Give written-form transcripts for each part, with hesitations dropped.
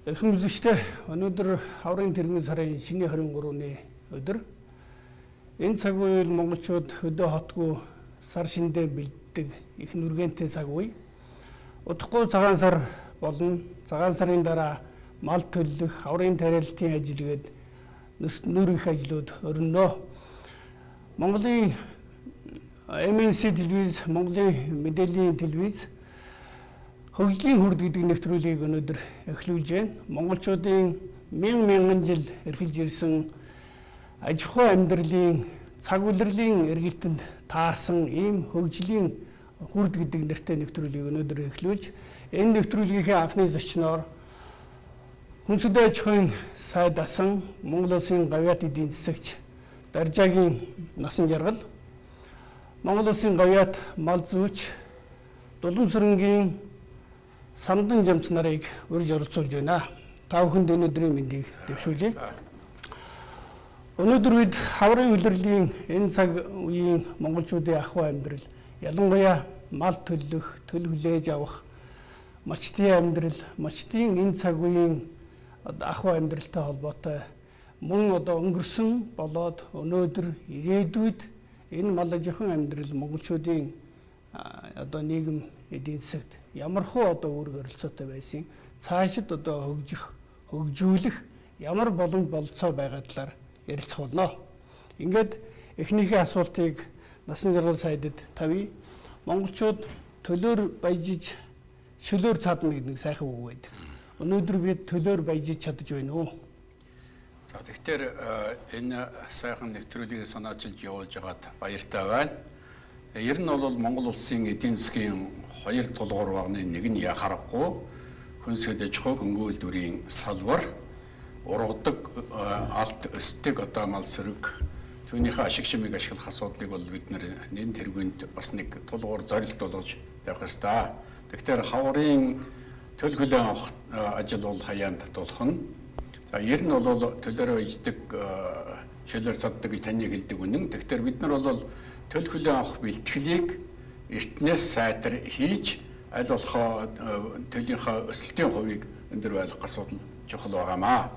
Эрхэм үзэгчдээ өнөөдөр хаврын тэрэгний сарын 23-ны өдөр энэ цаг үеэр монголчууд өдөө хотгүй сар шиндээ бэлддэг их нүргэнтэй цаг үе. Удахгүй цагаан сар болно. Цагаан сарын дараа мал төлөх, хаврын тариалтын ажилгээд нүүр их ажлууд өрнөө. Монголын MNC телевиз, Монголын мэдээллийн телевиз хөгжлийн хүрд гэдэг нэвтрүүлгийг өнөөдөр эхлүүлж байна. Монголчуудын мянган жил эрхэлж ирсэн аж ахуй амьдралын цаг улирлын эргэлтэнд таарсан ийм хөгжлийн хүрд гэдэг нэртэй нэвтрүүлгийг өнөөдөр эхлүүлж, энэ нэвтрүүлгийн анхны зочноор Хүнсүдэ аж ахуйн сайд асан Монгол Улсын гавьяат эдийн засагч Даржаагийн насан жаргал, Монгол Улсын гавьяат мал зүйч Дуламсрынгийн Самдан Жамц нарыг урьж оролцуулж байна. Та бүхэнд өнөөдрийн мэндийг дэвшүүлье. Өнөөдөр бид хаврын улирлын энэ цаг үеийн монголчуудын ахуй амьдрал, ялангуяа мал төлөх, төл хүлээж авах, мачтын амьдрал, мачтын энэ цаг үеийн ахуй амьдралтай холбоотой мөн одоо өнгөрсөн болоод өнөөдөр ирээдүйд энэ мал аж ахуйн амьдрал монголчуудын одоо нийгэм эдийн засагт ямар хөө одоо үүрэг оролцоотой байсан, цаашид одоо хөгжүүлэх ямар боломж болцоо байгаа талаар ярилцах болно. Ингээд эхнийхээ асуултыг насан жаргал сайдад тавья. Монголчууд төлөөр баяжиж шөлөөр цаадна гэдэг сайхан үг байдаг. Өнөөдөр бид төлөөр баяжиж чадж байна уу? За тэгэхээр энэ сайхан нэвтрүүлгийг санаачилж явуулж байгаад баяртай байна. Ер нь бол Монгол Улсын эдийн засгийн хоёр тулгуур багны нэг нь яхарахгүй хүнсэд аж ахуй хөнгөн үйлдвэрийн салбар, ургадаг алт өсдөг одоо мал сөрөг түүнийхээ ашиг шимийг ашиглах асуудлыг бол бид нэн тэргүйнд бас нэг тулгуур зорилт болгож тавих ёстой. Тэгэхээр хаврын төл хүлээн авах ажил бол хаяанд татуулах нь. За ер нь бол төлөөрөө иждэг шөлөөр цаддаг таны хэлдэг үнэн. Тэгэхээр бид нар бол төл хүлээн авах бэлтгэлийг эртнээс сайтар хийж аль болох төлийнхөө өсөлтийн хувийг өндөр байлгах асуудал чухал байгаамаа.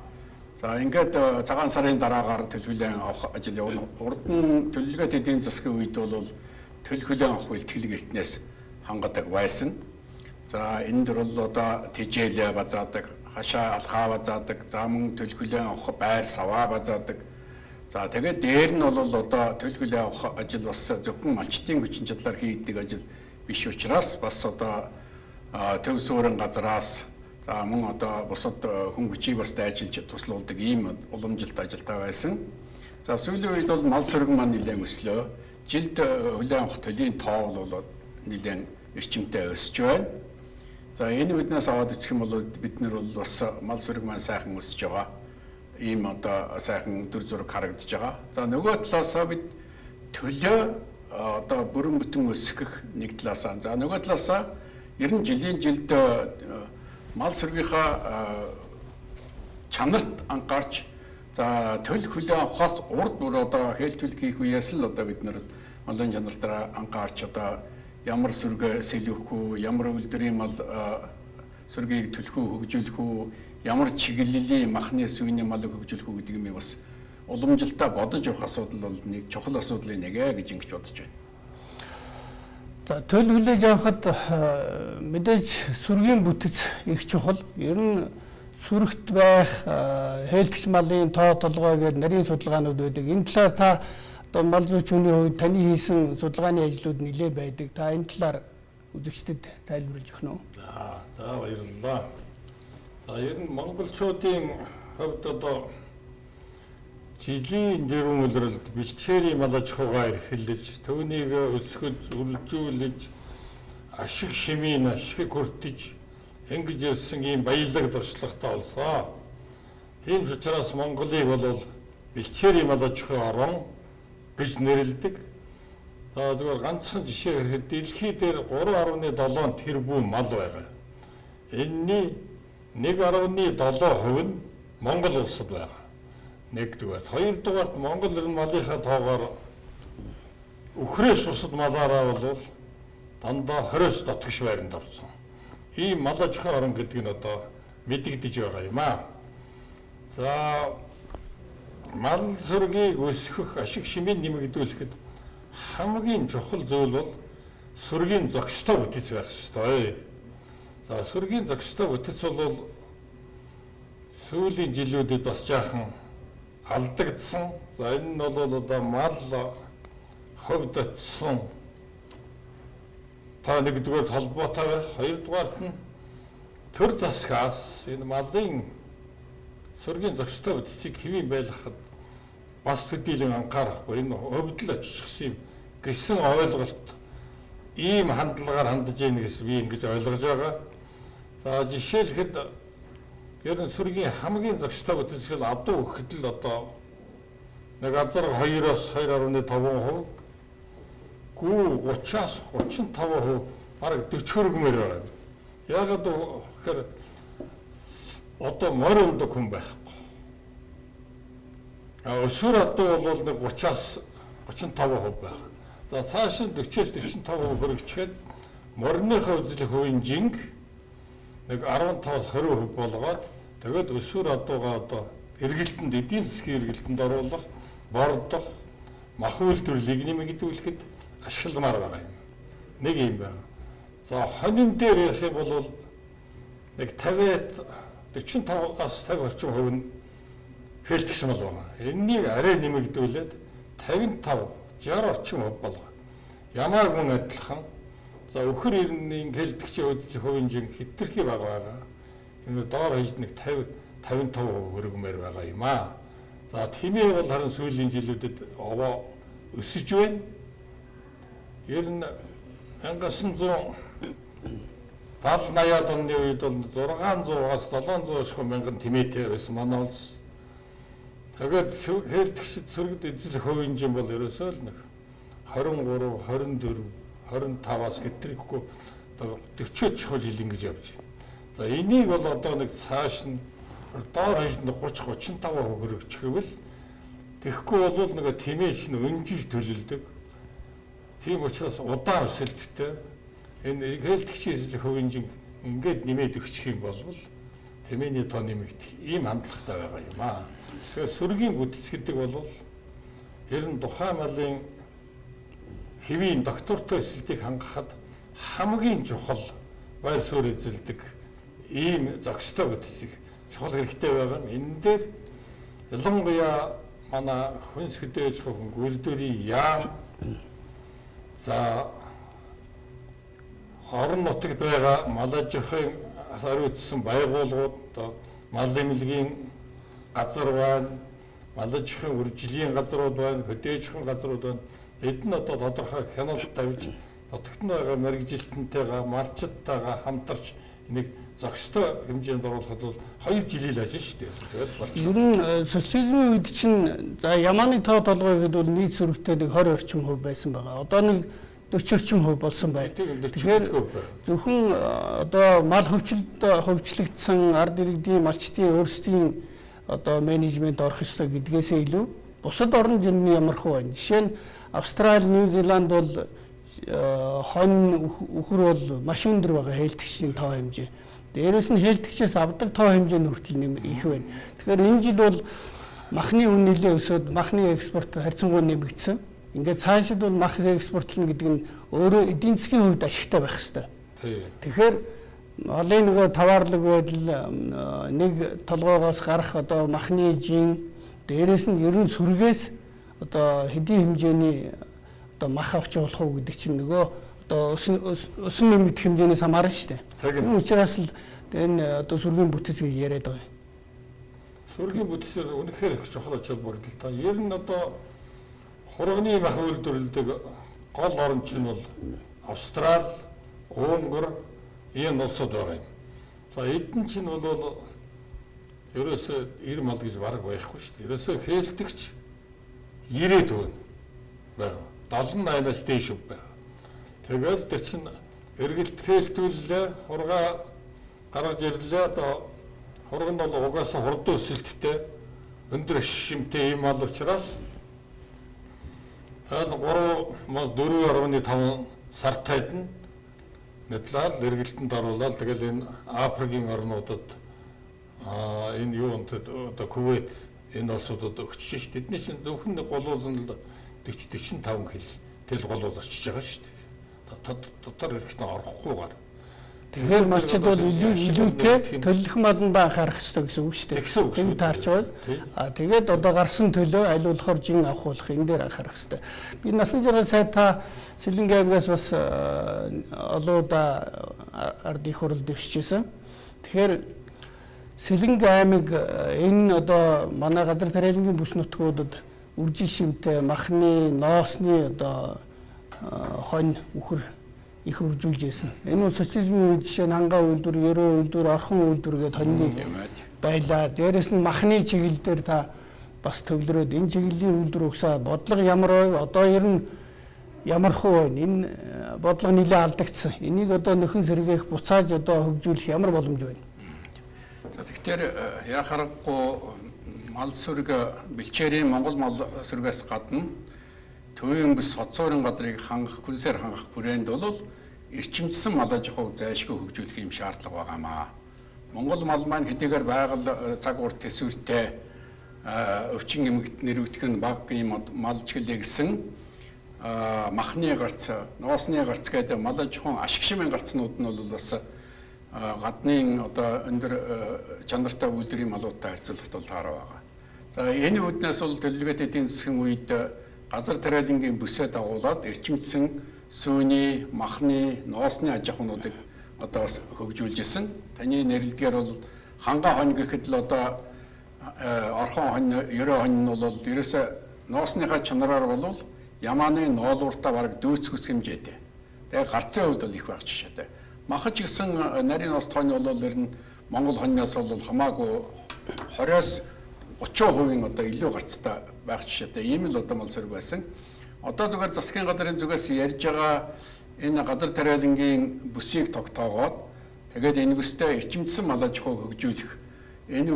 За ингээд цагаан сарын дараагаар төл хүлээн авах ажил явна. Урд нь төлөвлөгөөт эдийн засгийн үед бол төл хүлээн авах бэлтгэлийг эртнээс хангадаг байсан. За энэ дөр бол одоо тэжээл базаадаг, хашаа алхаа базаадаг, замун төл хүлээн авах байр саваа базаадаг. За тэгээд дээр нь бол одоо төл хүлээн авах ажил бас зөвхөн малчтын хүчин чадлаар хийдэг ажил биш учраас бас одоо төв суурин газраас за мөн одоо бусад хүн хүчийг бас дайчилж туслуулдаг ийм уламжилт ажилтаа байсан. За сүүлийн үед бол мал сөргөн маань нэлээд өслөө. Жилд хүлээн авах төлийн тоо бол нэлээд эрчимтэй өсөж байна. За энэ биднээс аваад үзэх юм бол бид нар бол бас мал сөрөг маань сайхан өсөж байгаа. Ийм одоо сайхан өдөр зураг харагдаж байгаа. За нөгөө талаасаа бид төлөө одоо бүрэн бүтэн өсгөх нэг талаасаа. За нөгөө талаасаа ер нь жилд мал сөргийнхаа чанарт анхаарч за төл хүлээн авахаас урд бүр одоо хээл төлөх хийх үеэс л одоо бид нар малын чанартаараа анхаарч одоо ямар сөргө сэлвэх үү, ямар үйлдвэрийн мал сөргийг төлөх үү, хөгжүүлэх үү, ямар чиглэлийн махны сүйний малыг хөгжүүлэх үү гэдэг юм бас уламжилтаа бодож явах асуудал бол нэг чухал асуудлын нэг гэж ингэж бодож байна. За төл хүлээж авахад мэдээж сүргийн бүтэц их чухал. Ер нь сүрэгт байх хээлтгч малын тоо толгой гэдэг нарийн судалгаанууд байдаг. Энэ талаар та одоо мал зүйчүүний хувьд таны хийсэн судалгааны ажлууд нэлээ байдаг. Та энэ талаар үзэгчдэд тайлбарлаж өгнө үү? За баярлалаа. За ер нь монголчуудын хувьд одоо жилийн дэрүүн улиралд бэлчээрийн мал аж ахуйгаа эрхэлж, түүнийг өсгөж, үржүүлж, ашиг шимийн ашиг хүртэж ингэж ирсэн ийм баялаг дуршлагтай болсон. Тийм учраас Монголыг бол бэлчээрийн мал аж ахуй орон гэж нэрлэдэг. За зүгээр ганцхан жишээ хэрхэд дэлхий дээр 3.7 тэрбум мал байгаа. Энэний 1.7% нь Монгол улсад байгаа. Нэгдүгээр. Хоёрдугаарт Монгол малынхаа тоогоор өхрөөс бусад малаараа бол дандаа 20-с дотгош байранд орсон. Ийм мал аж ахуйн орон гэдэг нь одоо мэдэгдэж байгаа юм аа. За мал сүргийг өсгөх, ашиг шимийг нэмэгдүүлэхэд хамгийн чухал зүйл бол сүргийн зохистой бүтэц байх ёстой. За сүргийн зохистой бүтэц бол сүүлийн жилүүдэд бас жаахан алдагдсан. За энэ нь бол одоо мал ховдотсон та нэгдүгээр холбоотой байх, хоёрдугаарт нь төр засгаас энэ малын сүргийн зохистой бүтэцийг хэвийн байлгахад бас төдийлөн анхаарахгүй энэ хөвдөл очихсан юм гэсэн ойлголт ийм хандлагаар хандж ийн гэсэн би ингэж ойлгож байгаа. За жишээлхэд ер нь сүргийн хамгийн зохистой бүтэцэл адуу өгөхөд л одоо нэг азар 2-оос 2.5%, гүү 30-аас 35% бараг 40 хөргмөр байна. Яагаад гэхээр одоо морь ундаг хүн байхгүй. Өсвөр адуу бол нэг 30-аас 35% байна. За цааш нь 40-аас 45% хөргөчгээд морьныхоо үзлэх хувийн жинг нэг 15-аас 20% болгоод тэгээд өсвөр адуугаа одоо эргэлтэнд, эдийн засгийн эргэлтэнд оруулах, бордох, мах үйлдвэрлэлийг нэмэгдүүлэхэд ашигламаар байгаа юм. Нэг юм байна. За хонин дээр ярих юм бол нэг 45-аас 50 орчим хувь нь хэлтгч мал байгаа. Энэнийг арай нэмэгдүүлээд 55-60 орчим хувь болгоо. Ямааг мөн адилхан. За өхөр ирнийн хэлтгчийн үзлэх хувийн жин хэтэрхий байгаа. Энэ доор хаяж нэг 50-55% хөргмээр байгаа юм аа. За тиймээ бол харин сүүлийн жилүүдэд овоо өсөж байна. Ер нь 1970-80-аад оны үед бол 600-аас 700 мянган тэмээтэй байсан манай улс. Тэгээд хэлтгчид сүргэд эзлэх хувийн жин бол ерөөсөө л нэг 23, 24, 25-аас гэтрэхгүй одоо 40 жил ингэж явж байна. За энийг бол одоо нэг цааш нь доор хаяж 30-35% хөргөчихвөл тэгэхгүй бол нэг тэмээ шин өнжиж төлөлдөг. Тийм учраас удаан өсөлттэй энэ хэлтгчийн эзлэх хувийн жин ингээд нэмээд өгчих юм бол тэмээний тоо нэмэгдэх ийм хандлагатай байгаа юм аа. Тэгэхээр сүргийн бүтэц гэдэг бол ер нь тухайн малын хэвийн доктортой эсэлтийг хангахад хамгийн чухал байр суурь эзэлдэг ийм зохистой бүтэцийг чухал хэрэгтэй байгаа. Энэ дээр ялангуяа манай хүнс хөдөөж хөнгө үйлдвэрийн яам за орон нутагт байгаа мал аж ахуйн хариуцсан байгууллагууд одоо мал эмнэлгийн газар байна, мал аж ахуйн үржилийн газрууд байна, хөдөөж хөнгө газрууд байна. Эдгээр одоо тодорхой хяналт тавьж нутагт нь байгаа мэрэгжилтэнтэйгээ малчдтайгаа хамтарч энийг зохистой хэмжээнд оруулахад бол 2 жилийн ажил шүү дээ. Тэгээд болчих. Ер нь социализмын үед чинь за ямааны тоо толгой гэдэг бол нийт сүрэгтэй нэг 20 орчим хувь байсан байгаа. Одоо нэг 40 орчим хувь болсон байна. Тэгэхээр зөвхөн одоо мал хөвчлөгдсөн ард иргэдийн малчдын өөрсдийн одоо менежмент орох ёстой гэдгээсээ илүү бусад орнд энэ ямархуу байна. Жишээ нь Австрали, Нью Зеланд бол хон өхөр бол маш өндөр байгаа хэлтгчийн тоо хэмжээ. Дээрээс нь хэлтгчээс авдаг тоо хэмжээ нь хүртэл их байна. Тэгэхээр энэ жил бол махны үн нэлээд өсөд махны экспорт харьцангуй нэмэгдсэн. Ингээд цаашид бол мах экспортлно гэдэг нь өөрөө эдийн засгийн хувьд ашигтай байх ёстой. Тэгэхээр малын нөгөө товарлог байдал нэг толгоогоос гарах одоо махны жин дээрээс нь ерөн сүргээс одоо хэдийн хэмжээний одоо мах авч явах уу гэдэг чинь нөгөө одоо өсөн нэмэгдэх хэмжээнээс хамаарна шүү дээ. Тийм учраас л энэ одоо сүргийн бүтэцийг яриад байгаа. Сүргийн бүтэцээр үнэхээр их чухал ач холбогдолтой. Ер нь одоо хурганы мах үйлдвэрлэдэг гол оронч нь бол Австрали, Унгар энэ улсууд байгаа юм. За эдэн чинь бол ерөөсөө 90 мал гэж бараг байхгүй шүү дээ. Ерөөсөө хэлтгч 90 төгрөг байна. 78-аас дээш байна. Тэгэл тэр чинь эргэлт хэлтүүллээ, хургаа гаргаж ирлээ. Одоо хурга нь бол угаасаа хурдан өсөлттэй өндөр шимтэй юм мал учраас тэгэл 4.5 сартайд нь нэтлэл эргэлтэнд оруулаад тэгэл энэ Африкийн орнуудад Энэ юунд одоо Кувейт энэ улсуудад өгчөж шүү дээ. Тэдний чинь зөвхөн голуузан л 40-45 тэл голууз очиж байгаа шүү дээ. Дотор ирэхдээ орохгүйгээр. Тэгэхээр малчид бол илүүтэй төлөх малндаа анхаарах хэрэгтэй гэсэн үг шүү дээ. Энэ таарч байгаа. Тэгээд одоо гарсан төлөө аль болохоор жин авах энэ дээр анхаарах хэрэгтэй. Би насан туршийн сая та Сэлэнгэ аймгаас бас олоуда ард их хурал дэвшижсэн. Тэгэхээр Сэлэнгэ аймаг энэ одоо манай газар тариалангийн бүс нутгуудад үржил шимтэй махны, ноосны одоо хонь үхэр их хөгжүүлж байсан. Энэ бол социализмын үед жишээ нь хангаа үйлдвэр, ерөө үйлдвэр, орхон үйлдвэр гэдэг хоньны байлаа. Дээрээс нь махны чиглэл дээр та бас төвлөрөөд энэ чиглэлийн үйлдвэр угсаа бодлого ямар вэ? Одоо ер нь ямар хөө вэ? Энэ бодлого нэлээд алдагдсан. Энийг одоо нөхөн сэргээх, буцааж одоо хөгжүүлэх ямар боломж байна? За тэгэхээр яа харахгүй мал сүрэг бэлчээрийн Монгол мал сүргээс гадна төвийн бүс хоцоорын газрыг хангах, хүнсээр хангах хүрээнд бол эрчимжсэн мал аж ахуйг зайлшгүй хөгжүүлэх юм шаардлага байгаамаа. Монгол мал маань хэдийгээр байгаль цаг урт төсвөртэй өвчин эмгэгт нэрвэгдэх нь бага юм мал чиглэлээ гэсэн махны гарц, ноосны гарц гэдэг мал аж ахуйн ашиг шимийн гарцнууд нь бол бас гаднын одоо өндөр чанартай үйлдвэрийн малуудтай харьцуулахад бол таараа байгаа. За энэ үүднээс бол төлөвлөгөөт эдийн засгийн үед газар тариалангийн бүсээ дагуулад эрчимжсэн сүүний, махны, ноосны аж ахуйнуудыг одоо бас хөгжүүлж исэн. Таны нэрлэлдгээр бол хангаа хонь гэхэд л одоо орхон хонь, ерөө хонь нь бол ерөөсөө ноосныхаа чанараар бол ямааны ноолууртаа бараг дөөцгөх хэмжээтэй. Тэгээ гарцын хувьд бол их байх жишээтэй. Махаж гисэн нарийн ноос хонь бол ер нь Монгол хоньноос бол хамаагүй 20-оос 30% одоо илүү гарцтай байх жишээтэй. Ийм л одоо мал сүрэг байсан. Одоо зүгээр засгийн газрын зүгээс ярьж байгаа энэ газар тариалангийн бүсийг тогтоогоод тэгээд энэ бүстэй эрчимжсэн мал аж ахуйг хөгжүүлэх энэ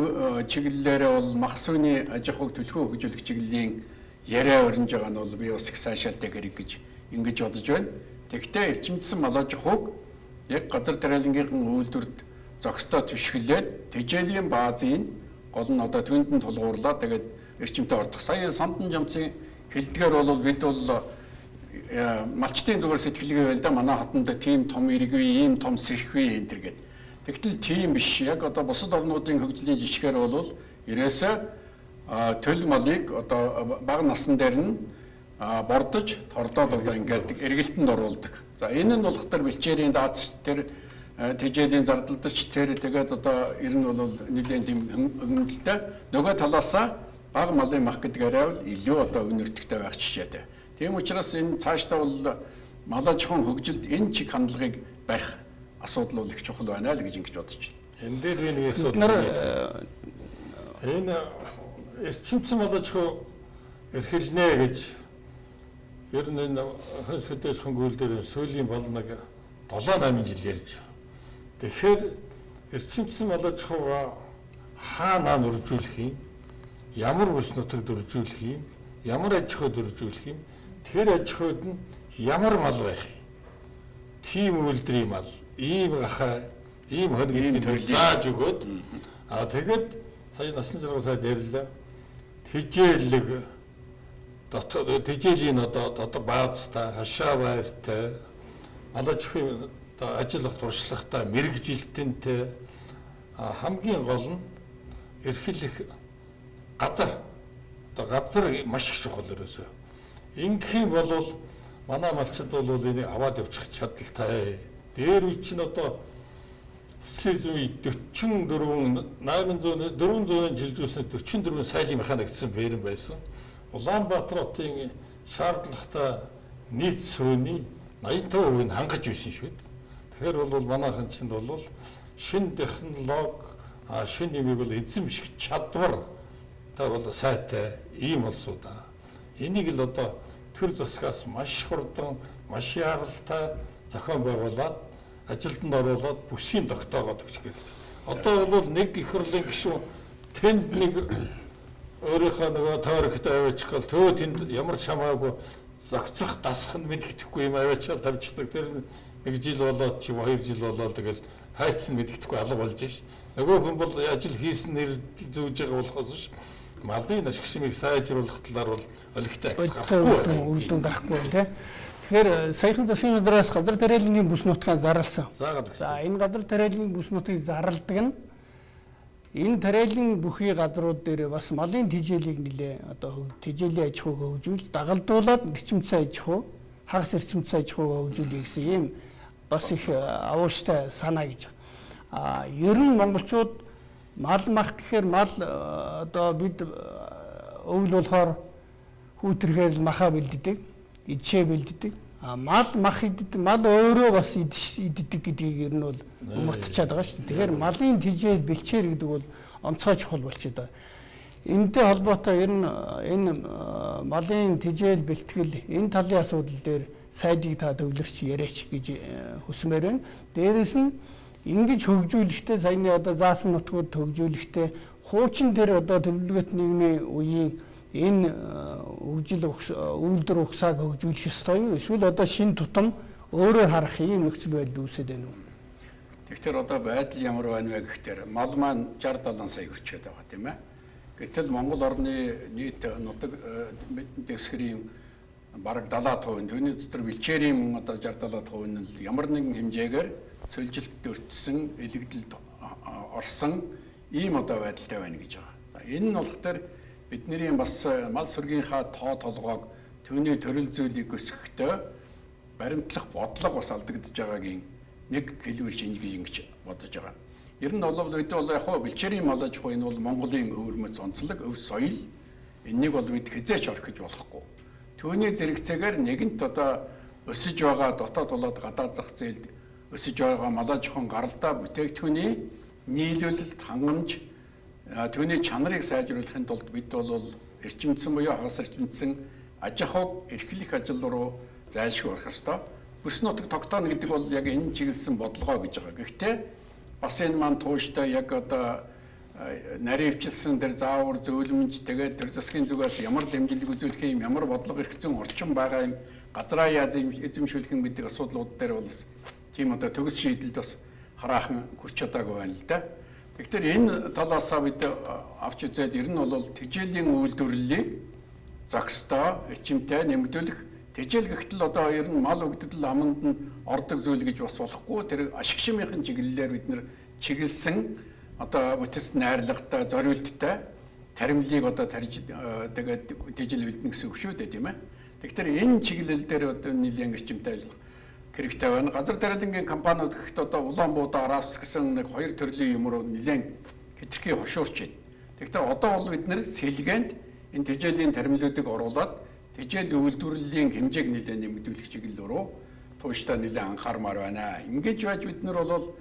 чиглэлээрээ бол мах сүний аж ахуйг төлхөө хөгжүүлэх чиглэлийн яриа өрнөж байгаа нь бол би бас их сайшаалтай хэрэг гэж ингэж бодож байна. Тэгэхдээ эрчимжсэн мал аж ахуйг яг газар тариалангийнхын үйлдвэрт зохистой түшиглээд тэжээлийн баазын гол нь одоо түнд нь тулгуурлаа тэгээд эрчимтэй ордох. Сая Сандан жамцын хэлдгээр бол бид бол малчтын зүгээр сэтгэлгээ байл да манай хотонд тийм том иргэв, ийм том сэрхвээ энэ төр гэдэг. Тэгтэл тийм биш. Яг одоо бусад орнуудын хөгжлийн жишгээр бол ерөөсөө төл малыг одоо бага насн дээр нь бордож, тордоод одоо ингээд эргэлтэнд оруулдаг. За энэ нь болохоор бэлчээрийн даацч тэр тэжээлийн зардалдагч тэр тэгээд одоо ер нь бол нэгэн тийм хөнгөлөлтөй нөгөө талаасаа бага малын мах гэдэг арай бол илүү одоо өнөртөгтэй байх жишээтэй. Тийм учраас энэ цаашдаа бол мал аж ахуйн хөгжилд энэ чиг хандлагыг барих асуудал бол их чухал байна л гэж ингэж бодож байна. Энэ дээр би нэг асуудал энэ эрчимцэн мал аж ахуй эрхэлнэ гэж ер нь энэ хönс хөдөөж хөнгүүл дээр сүүлийн бол нэг 7-8 жил ярьж. Тэгэхээр эрчимцэн мал аж ахуйгаа хаанаа үржүүлэх юм? Ямар бүс нутагт үржүүлэх юм? Ямар аж ахуйд үржүүлэх юм? Тэр аж ахуйд нь ямар мал байх юм? Тийм үйлдвэрийн мал, ийм гахаа, ийм хонгийн зааж өгөөд тэгээд сая насан туршийн сайд ярьлаа. Тэжээлэг тэжээлийн одоо баазтай, хашаа байртай, мал аж ахуйн ажиллах туршлагатай, мэрэгжилтэнтэй хамгийн гол нь эрхлэх газар. Одоо газар маш их чухал ерөөсөө. Ингэх юм бол манай малчид бол энийг аваад явчих чадaltaй. Дээр үе чинь одоо Сэзүй 400 жилжүүлсэн 44 сайлын механикцсан бэрэн байсан. Улаанбаатар хотын шаардлагатай нийт сууны 80% нь хангаж байсан шүү дээ. Тэгэхээр бол манайхан чинь бол шинэ технологи, шинэ юм бол эзэмших чадвар та бол сайтай ийм улсуудаа. Энийг л одоо төр засгаас маш хурдан, маш яралтай зохион байгуулад ажилтанд оруулаад бүсийн тогтоогоод өгч хэрэгтэй. Одоо бол нэг их хурлын гишүүн тэнд нэг өөрийнхөө нөгөө тойрогтой аваачих гал төө тэнд ямар шамаагүй зогцох дасах нь мэддэхгүй юм аваачаад тавьчихдаг. Тэр нэг жил болоод чи 2 жил болоод тэгэл хайцсан гэдэгтгүй алга болж ш. Нөгөө хүн бол ажил хийсэн нэр зүүж байгаа болохоос ш. Малын ашиг шимийг сайжруулах талаар бол олигтой акц гарахгүй үр дүн гарахгүй тийм. Тэгэхээр саяхан засгийн газраас газар тариаллын бүс нутгаа зарласан. Заагаад өгсөн. За энэ газар тариаллын бүс нутгийг зарладаг нь энэ тариаллын бүхий газрууд дээр бас малын тэжээлийг нэлээ одоо тэжээлийн аж ахуйг хөгжүүлж дагалдуулаад эрчимцэн аж ахуй хагас эрчимцэн аж ахуйг хөгжүүлэх гэсэн ийм бас их авууштай санаа гэж. Ер нь монголчууд мал мах гэхээр мал одоо бид өвөл болохоор хүүтэрхээр маха бэлддэг, идшээ бэлддэг. Мал мах иддэг, мал өөрөө бас иддэг гэдгийг ер нь бол мартчихад байгаа шүү дээ. Тэгэхээр малын тэжээл бэлчээр гэдэг бол онцгой чухал болчиход байгаа. Энэтэй холбоотой ер нь энэ малын тэжээл бэлтгэл энэ талын асуудал дээр сайдыг та төвлөрч яриач гэж хүсмээр байна. Дээрээс нь ингэж хөгжүүлэхдээ саяны одоо заасан нутгууд хөгжүүлэхдээ хуучин тэр одоо төлөвлөгөөт нийгмийн үеийн энэ үйлдвэр ухсааг хөгжүүлэх ёстой юу? Эсвэл одоо шин тутам өөрөөр харах ийм нөхцөл байдал үүсэж байна уу? Тэгэхээр одоо байдал ямар байна вэ гэхээр мал маань 60-70 сая хүрчээд байгаа тийм ээ. Гэтэл Монгол орны нийт нутаг дэвсгэрийн бараг 70%, түүний дотор бэлчээрийн одоо 60-70% нь ямар нэгэн хэмжээгээр цөлжилт өртсөн, элэгдэлд орсон ийм одоо байдалтай байна гэж байгаа. За энэ нь болохоор бидний бас мал сүргийнхаа тоо толгойг түүний төрөл зүйлийг өсгөхдөө баримтлах бодлого бас алдагдж байгаагийн нэг хэлбэр шинж гэж бодож байгаа. Ер нь бол бид бол яг хоо бэлчээрийн мал аж ахуй энэ бол Монголын өвөрмөц онцлог, өв соёл энэнийг бол бид хязгаарч орхиж болохгүй. Түүний зэрэгцээгээр нэгэнт одоо өсөж байгаа дотоод болоод гадаад зах зээлд өсөж байгаа мал аж ахуйн гаралтай бүтээгдэхүүний нийлүүлэлт хангамж түүний чанарыг сайжруулахын тулд бид бол эрчимцэн буюу хагас эрчимцэн аж ахуйг эрхлэх ажил руу зайлшгүй орох ёстой. Бүс нутаг тогтооно гэдэг бол яг энэ чиглэсэн бодлогоо гэж байгаа. Гэхдээ бас энэ маань тууштай яг одоо наривчлсан тэр заавар зөөлмж тэгээд тэр засгийн зүгээс ямар дэмжлэг үзүүлэх юм, ямар бодлого эрхцэн орчин байгаа юм, газраа яаж эзэмшүүлэх юм гэдэг асуудлууд дээр бол тийм одоо төгс шийдэлд бас хараахан хүрч чадаагүй байна л да. Тэгэхээр энэ талаасаа бид авч үзээд ер нь бол тэжээлийн үйлдвэрлэлийг зохистой, эрчимтэй нэмэгдүүлэх. Тэжээл гэхтэл одоо ер нь мал өгдөл аманд нь ордог зүйл гэж бас болохгүй. Тэр ашиг шимийн чиглэлээр бид нэр чиглэсэн одоо бүтэц найрлагатай, зориулттай таримлыг одоо тарж тэгээд тэжээл бэлдэнэ гэсэн үг шүү дээ, тийм ээ. Тэгэхээр энэ чиглэл дээр одоо нэлийн эрчимтэй ажиллах хэрэгтэй байна. Газар тариалангийн компаниуд гэхэд одоо Улаанбуудаа Аравс гэсэн нэг хоёр төрлийн юм руу нэлийн хэтэрхий хошуурч байна. Тэгэхээр одоо бол бид нэр сэлгээнд энэ тэжээлийн таримлуудыг оруулаад тэжээл үйлдвэрлэлийн хэмжээг нэлийн нэмэгдүүлэх чиглэл рүү тууштай нэлийн анхаармаар байна. Ингэж байж бид нар бол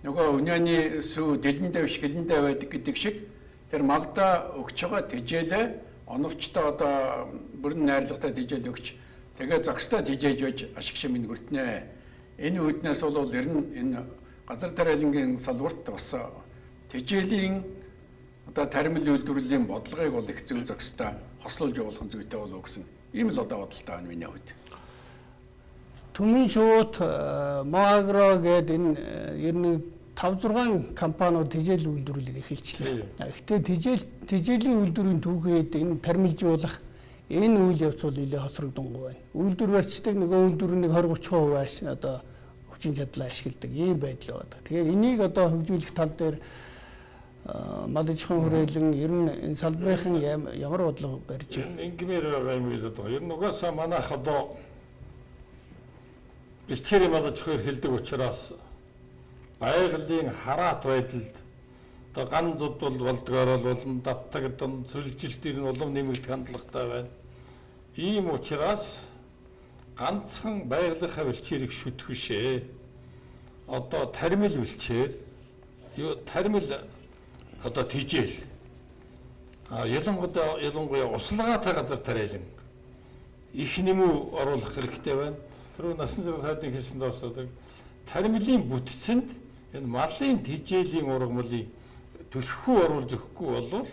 нөгөө өнөөний сүү дэлэндээ биш хилэндээ байдаг гэдэг шиг тэр малда өгч байгаа тэжээлээ оновчтой одоо бүрэн найрлагатай тэжээл өгч тэгээ зохистой тэжээж байж ашиг шимийг хүртнэ. Энэ үүднээс бол ер нь энэ газар тариалангийн салбарт бас тэжээлийн одоо таримл үйлдвэрлэлийн бодлогыг бол их зөв зохистой хослуулж явуулах зүйтэй болов гэсэн ийм л одоо бодолтой байна миний хувьд. Түмэн шууд Моагро гэдэг энэ ер нь 5-6 компаниуд тэжээл үйлдвэрлэлийг эхэлчихлээ. Гэхдээ тэжээлийн үйлдвэрийн түүхэд энэ таримлжуулах энэ үйл явц бол нэлээд хосрогдонгүй байна. Үйлдвэр барьцдаг нөгөө үйлдвэрийн 20-30% одоо хүчин чадлаа ашигладаг ийм байдал байна. Тэгэхээр энийг одоо хөгжүүлэх тал дээр мал аж ахуйн хүрээлэн ер нь энэ салбарын ямар бодлого барьж байна? Ингэмээр байгаа юм гэж боддог. Ер нь угаасаа манайх одоо бэлчээрийн мал аж ахуйр хэлдэг учраас байгалийн хараат байдалд одоо ган зудвал болдгоор болон давтагдсан цөлжилтийн улам нэмэгдэх хандлагатай байна. Ийм учраас ганцхан байгалийнхаа бэлчээрийг шүтэх бишээ. Одоо таримл бэлчээр таримл одоо тэжээл ялангуяа услагаатай газар тариалан их нэмүү оруулах хэрэгтэй байна. Тэр насан турш сайдын хэлсэнд орсодог таримлын бүтцэнд энэ малын тэжээлийн ургамлыг төлхөө оруулж өгөхгүй бол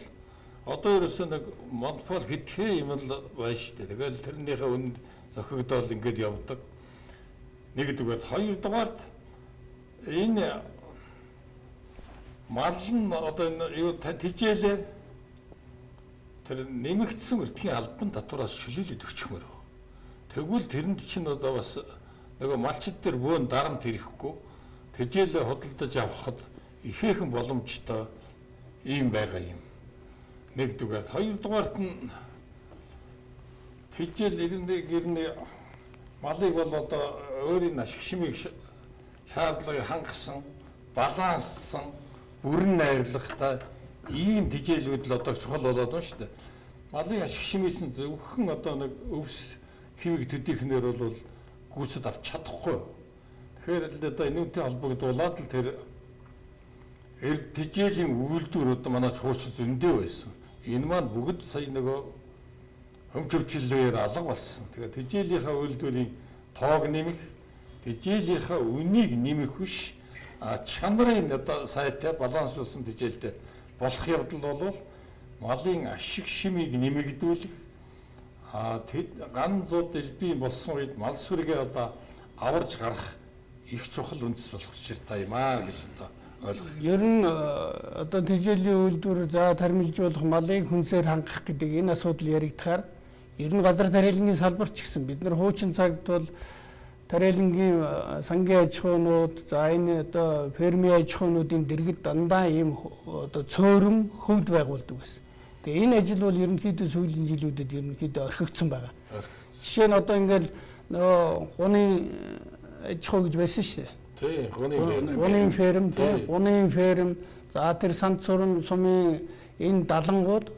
одоо ерөөсөө нэг монопол хэдхэн юм л байна шүү дээ. Тэгэл тэрнийхээ үнд зохигдоод ингэж явдаг. Нэгдүгээр, хоёрдугаарт энэ мал нь одоо юу тижээлээ тэр нэмэгдсэн өртгийн албан татвараас чөлөөлөд өчмөр. Тэгвэл тэрэнд чинь одоо бас нөгөө малчид дээр бөөн дарамт ирэхгүй тижээлээ худалдаж авахд ихээхэн боломжтой ийм байгаа юм. Нэгдүгээр, хоёрдугаарт нь тижээл ирнэ малыг бол одоо өөрийн ашиг шимийг шаардлагыг хангасан, баланссан, бүрэн найрлагатай ийм тижээлүүд л одоо чухал болоод байна шүү дээ. Малын ашиг шимээс нь зөвхөн одоо нэг өвс хивэг төдийхнэр бол гүйцэд авч чадахгүй. Тэгэхээр л одоо энүүнтэй холбогдуулаад л тэр тижээлийн үйлдвэр одоо манай хуучин зөндөө байсан. Энэ маань бүгд сая нөгөө хөмчөвчлөөр алга болсон. Тэгээд тижээлийнхаа үйлдвэрийн тоог нэмэх, тижээлийнхаа үнийг нэмэх биш, чанарын одоо сайтай баланслуулсан тижээлтэй болох явдал бол малын ашиг шимийг нэмэгдүүлэх, ганцууд элбийн болсон үед мал сүргээ одоо аварж гарах их чухал үндэс болох учиртай юм аа гэж одоо ойлгох. Ер нь одоо тижээлийн үйлдвэр за тармилжуулах малыг хүнсээр хангах гэдэг энэ асуудал яригдахаар ер нь газар тариалангийн салбарт ч гэсэн бид нар хуучин цагт бол тариалангийн сангийн аж ахуйнууд за энэ одоо фермийн аж ахуйнуудын дэргэд дандаа ийм одоо цөөрөм хөвд байгуулдаг байсан. Тэгээ энэ ажил бол ерөнхийдөө сүүлийн жилүүдэд ерөнхийдөө орхигдсон байгаа. Жишээ нь одоо ингээл нөгөө гуны аж ахуй гэж байсан шүү дээ. Тийм, гунын ферм, тийм, гунын ферм, за тэр санд суран сумын энэ далангууд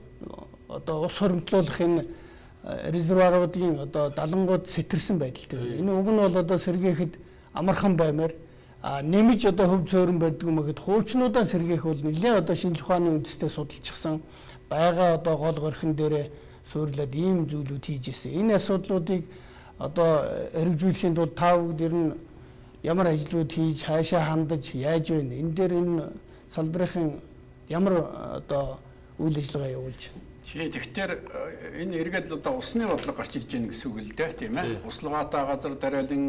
одоо ус хөрөмтлүүлэх энэ резервуаруудын одоо далангууд сэтэрсэн байдалтай. Энэ уг нь бол одоо сэргээхэд амархан баймаар нэмж одоо хөв цөөрөн байдаг юм гэхэд хуучнуудаа сэргээх бол нэлээд одоо шинжлэх ухааны үндэстэй судалчихсан байгаа одоо гол горхин дээрээ суурлаад ийм зүйлүүд хийж ирсэн. Энэ асуудлуудыг одоо хэрэгжүүлэхийн тулд та бүгд ер нь ямар ажлууд хийж хаашаа хандаж яаж вэ? Энэ дээр энэ салбарын ямар одоо үйл ажиллагаа явуулж байна? Тэгэхээр энэ эргээд одоо усны бодлого гарч ирж байгаа гэсэн үг л дээ, тийм ээ. Услугаатай газар тариалан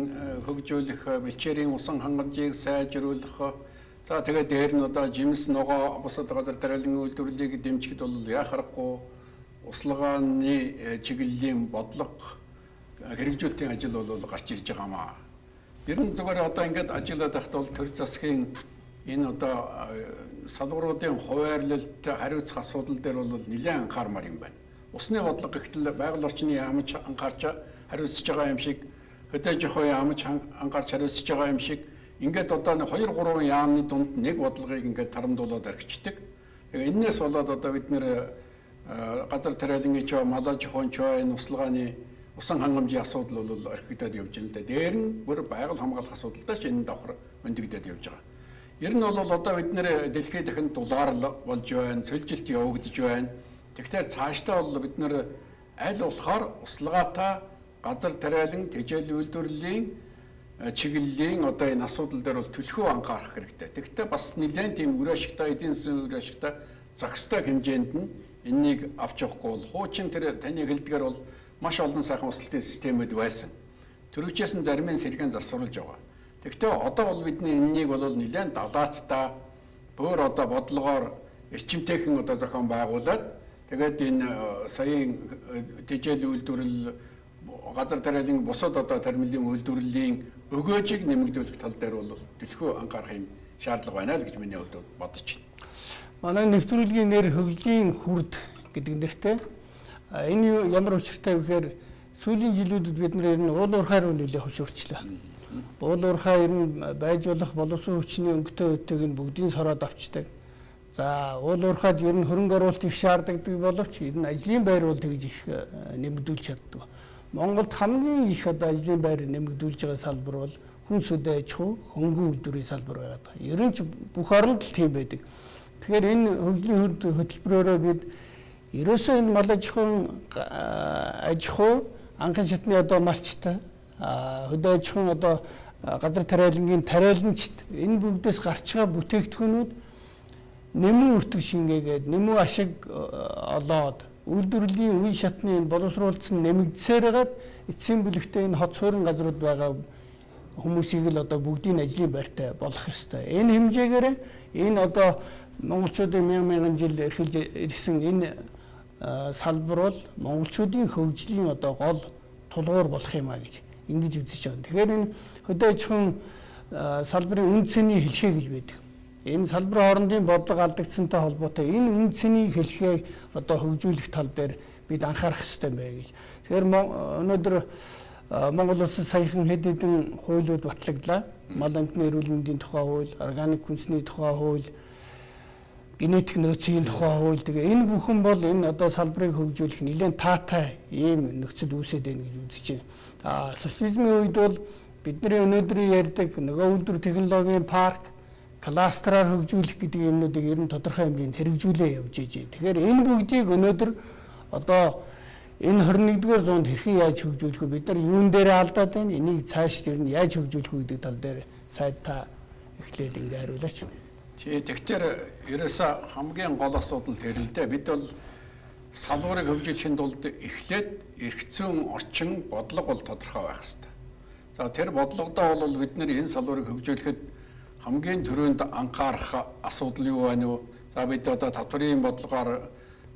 хөгжүүлэх, бэлчээрийн усан хангамжийг сайжруулах. За тэгээд дээр нь одоо жимс ногоо бусад газар тариалан үйлдвэрлэлийг дэмжихэд бол яах аргагүй услугааны чиглэлийн бодлого хэрэгжүүлэлтийн ажил бол гарч ирж байгаамаа. Ер нь зүгээр одоо ингээд ажиллаад байхад бол төр засгийн энэ одоо салбаруудын хуваарлалт хариуцах асуудал дээр бол нэлээд анхаармаар юм байна. Усны бодлого гэхтэл байгаль орчны яамж анхаарч хариуцж байгаа юм шиг, хөдөөж ахуй яамж анхаарч хариуцж байгаа юм шиг ингээд одоо 2-3 яамны дунд нэг бодлогыг ингээд тарамдуулаад орхичдаг. Тэгээ энэс болоод одоо бид нэр газар тариалангийн ч малаж ахуйн ч энэ услугааны усан хангамжийн асуудал бол орхигдоод явж байна л да. Дээр нь бүр байгаль хамгаалах асуудалтай ч энэ давхар өндөгдөд явж байгаа. Ер нь бол одоо бид нэр дэлхийд дахин дулаарлал болж байна, цөлжилт явагдаж байна. Тэгэхээр цаашдаа бол бид нэр аль болохоор услугаатай газар тариалан тэжээл үйлдвэрлэлийн чиглэлийн одоо энэ асуудал дээр бол төлхөө анхаарах хэрэгтэй. Тэгэхдээ бас нэлээд тийм үр ашигтай, эдийн засгийн үр ашигтай зохистой хэмжээнд нь энэнийг авч явахгүй бол хуучин тэр таны хэлдгээр бол маш олон сайхан услалтын системүүд байсан. Төрөвчээс нь зарим нь сэргэн засварлаж байгаа. Тэгэхдээ одоо бол бидний энэнийг бол нэлээд далаацтай бүр одоо бодлогоор эрчимтэйхэн одоо зохион байгуулад тэгээд энэ саяын тэжээл үйлдвэрлэл газар тариалан бусад одоо тармилын үйлдвэрлэлийн өгөөжийг нэмэгдүүлэх тал дээр бол төлхөө анхаарах юм шаардлага байна л гэж миний хувьд бодож байна. Манай нэвтрүүлгийн нэр хөгжлийн хүрд гэдэг нэртэй. Энэ ямар учиртай вэ гэхээр сүүлийн жилүүдэд бид нар ер нь уул уурхайр нэлээд хөвшөрчлөө. Уул уурхай ер нь байж болох боловсон хүчний өнгөтэй үетэйг нь бүгдийг сороод авчдаг. За уул уурхайд ер нь хөрөнгө оруулалт их шаарддаг боловч ер нь ажлын байр бол тэгж их нэмэгдүүлж чаддаг. Монголд хамгийн их одоо ажлын байр нэмэгдүүлж байгаа салбар бол хүнс хөдөө аж ахуй, хөнгөн үйлдвэрийн салбар байдаг. Ер нь ч бүх оронд л тийм байдаг. Тэгэхээр энэ хөгжлийн хүрд хөтөлбөрөөрөө бид ерөөсөө энэ мал аж ахуй анхан шатны одоо малчтай хөдөө аж ахуйн одоо газар тариалангийн тариаламжт энэ бүгдээс гарч байгаа бүтээгдэхүүнүүд нэмэн өртөг шингээгээд нэмэн ашиг олоод үйлдвэрлэлийн үе шатны боловсруулалтын нэмэгдсээр хагаад эцсийн бүлэгтээ энэ хот суурин газрууд байгаа хүмүүсийг л одоо бүгдийн ажлын байртай болгох ёстой. Энэ хэмжээгээр энэ одоо монголчуудын мянган жил эрхэлж ирсэн энэ салбар бол монголчуудын хөгжлийн одоо гол тулгуур болох юм а гэж ингэж үзэж байгаа. Тэгэхээр энэ хөдөө аж ахуйн салбарын үн цэний хэлхээ гэж байдаг. Энэ салбарын хоорондын бодлого алдагдсантай холбоотой энэ үн цэний хэлхээ одоо хөгжүүлэх тал дээр бид анхаарах хэрэгтэй байна гэж. Тэгэхээр өнөөдөр Монгол улсад саяхан хэд хэдэн хуулиуд батлагдлаа. Мал амтны эрүүл мэндийн тухай хууль, органик хүнсний тухай хууль, генетик нөөцийн тухай хууль. Тэгээ энэ бүхэн бол энэ одоо салбарыг хөгжүүлэх нэлээд таатай ийм нөхцөл үүсэж байна гэж үзэж байна. Социализмын үед бол бидний өнөөдрийн ярьдаг нөгөө үйлдвэр технологийн парк, кластераар хөгжүүлэх гэдэг юмнуудыг ер нь тодорхой хэмжээнд хэрэгжүүлээ явж ижээ. Тэгэхээр энэ бүгдийг өнөөдөр одоо энэ 21-р зуунд хэрхэн яаж хөгжүүлэх вэ? Бид нар юун дээр алдаад байна? Энийг цааш ер нь яаж хөгжүүлэх вэ гэдэг тал дээр сайд та эхлээд ингээ хариулаач. Тэгэхээр ерөөсө хамгийн гол асуудал тэр л дээ. Бид бол салбарыг хөгжүүлэхийн тулд эхлээд эрх зүйн орчин бодлого бол тодорхой байх хэрэгтэй. За тэр бодлогодоо бол бид нэр энэ салбарыг хөгжүүлэхэд хамгийн түрүүнд анхаарах асуудал юу байна вэ? За бид одоо татврын бодлогоор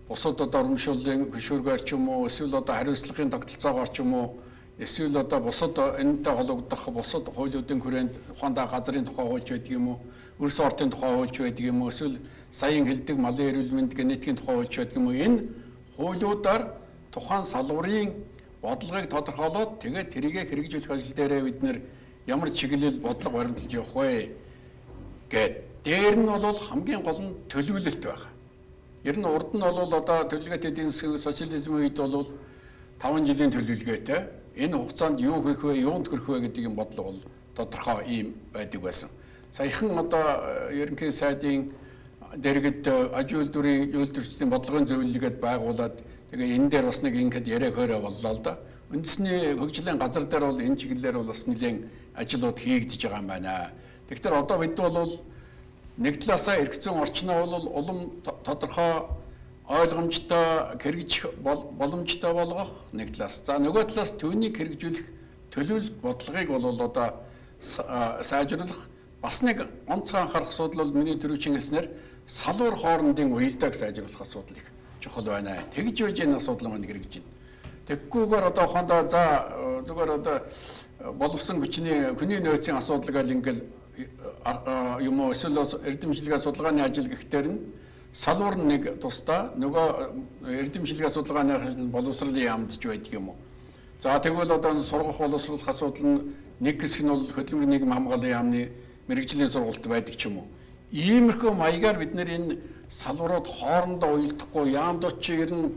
бусад одоо урамшууллын хөшүүргээр ч юм уу, эсвэл одоо хариуцлагын тогтолцоогоор ч юм уу, эсвэл одоо бусад энэтэй холбогдох бусад хуулиудын хүрээнд ухаандаа газрын тухай хуульч байдаг юм уу, өрс ортын тухай хуульч байдаг юм уу, эсвэл саяын хэлдэг малын эрүүл мэнд генетикийн тухай хуульч байдаг юм уу? Энэ хуулиудаар тухайн салбарын бодлогыг тодорхойлоод тэгээд тэрийгэ хэрэгжүүлэх ажил дээрээ бид нэр ямар чиглэл бодлого баримталж явах вэ гэд. Дээр нь бол хамгийн гол нь төлөвлөлт байна. Ер нь урд нь бол одоо төлөвлөгөөт эдийн засгийн социализмын үед бол 5 жилийн төлөвлөгөөтэй энэ хугацаанд юу хийх вэ, юунд хүрэх вэ гэдэг юм бодлого бол тодорхой ийм байдаг байсан. Саяхан одоо ерөнхий сайдын дэргэд аж үйлдвэрийн үйлдвэрчдийн бодлогын зөвлөлгээд байгуулад тэгээ энэ дээр бас нэг ингэхэд яриа хөөрэ боллоо л да. Үндэсний хөгжлийн газар дээр бол энэ чиглэлээр бол бас нэлээд ажлууд хийгдэж байгаа юм байна. Тэгэхээр одоо бид бол нэг талаасаа эрх зүйн орчноо бол улам тодорхой ойлгомжтой хэрэгжих боломжтой болгох нэг талаас. За нөгөө талаас түүнийг хэрэгжүүлэх төлөвлөлт бодлогыг бол одоо сайжруулах бас нэг онцгой анхаарах асуудал бол миний түрүүчийн хэлснээр салбар хоорондын уялдааг сайжруулах асуудал их чухал байна. Тэгж байж энэ асуудал маань хэрэгжиж байна. Тэгхгүйгээр одоо ухаандаа за зүгээр одоо боловсон хүний нөөцийн асуудал гал ингээл юм уу эсвэл эрдэмшлэгээ судалгааны ажил гэхтэр нь салбар нэг тусдаа нөгөө эрдэмшлэгээ судалгааны боловсролын яамд ч байдаг юм уу. За тэгвэл одоо сургах боловсруулах асуудал нь нэг хэсэг нь бол хөдөлмөрийн нийгэм хамгааллын яамны мэрэгжлийн сургалт байдаг ч юм уу. Иймэрхүү маягаар бид нэр энэ салбарууд хоорондоо уялдахгүй яамдууд чи ер нь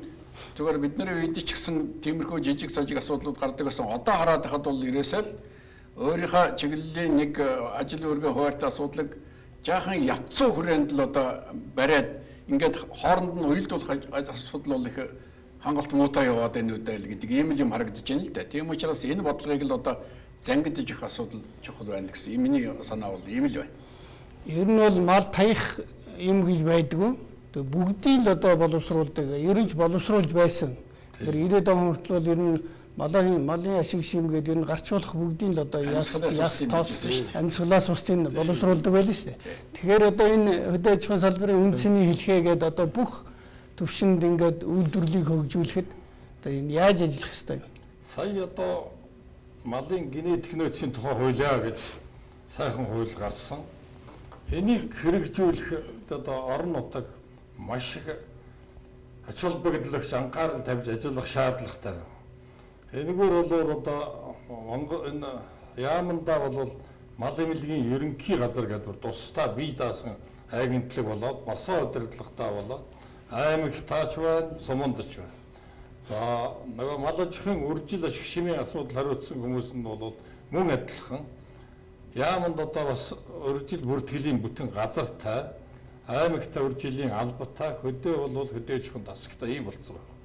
зүгээр бидний үед ч гэсэн тиймэрхүү жижиг сажиг асуудлууд гардаг гэсэн одоо хараад байхад бол ерөөсөө л өөрийнхөө чиглэлийн нэг ажил үүргээ хуваарьтай асуудлыг жаахан ятцуу хүрээнд л одоо бариад ингээд хооронд нь уялдуулах асуудал бол их хангалт муутай яваад байна үү гэдэг ийм л юм харагдаж байна л да. Тийм учраас энэ бодлогыг л одоо зангидж их асуудал чухал байна гэсэн миний санаа бол ийм л байна. Ер нь бол мал таях юм гэж байдгүй. Тэгээ бүгдийг л одоо боловсруулдаг. Ер нь ч боловсруулж байсан. Тэгэхээр 90-аад он хүртэл ер нь малын ашиг шимгээд ер нь гарцуулах бүгдийг л одоо яс тоос амьсгалаас устын боловсруулдаг байлаа шүү дээ. Тэгэхээр одоо энэ хөдөө аж ахуйн салбарын үн цэний хэлхээгээд одоо бүх төвшөнд ингээд үйлдвэрлэлийг хөгжүүлэхэд одоо энэ яаж ажиллах ёстой юм? Сая одоо малын генетик нөөцийн тухай хуулиа гэж сайхан хууль гарсан. Энийг хэрэгжүүлэх одоо орон нутаг маш их ач холбогдолч анхаарал тавьж ажиллах шаардлагатай. Энэгээр бол одоо Монгол энэ яамандаа бол мал эмнэлгийн ерөнхий газар гэдэг тусдаа бие даасан агентлаг болоод босоо удирдлагатай болоод аймаг таач байна, сумандч байна. За нөгөө мал аж ахуйн үржил ашиг шимийн асуудал хариуцсан хүмүүс нь бол мөн адилхан яаманд одоо бас үржил бүртгэлийн бүтэн газартай аймагтай үржилийн албатай хөдөө бол хөдөө аж ахуйн дасагтай ийм болцсон байна.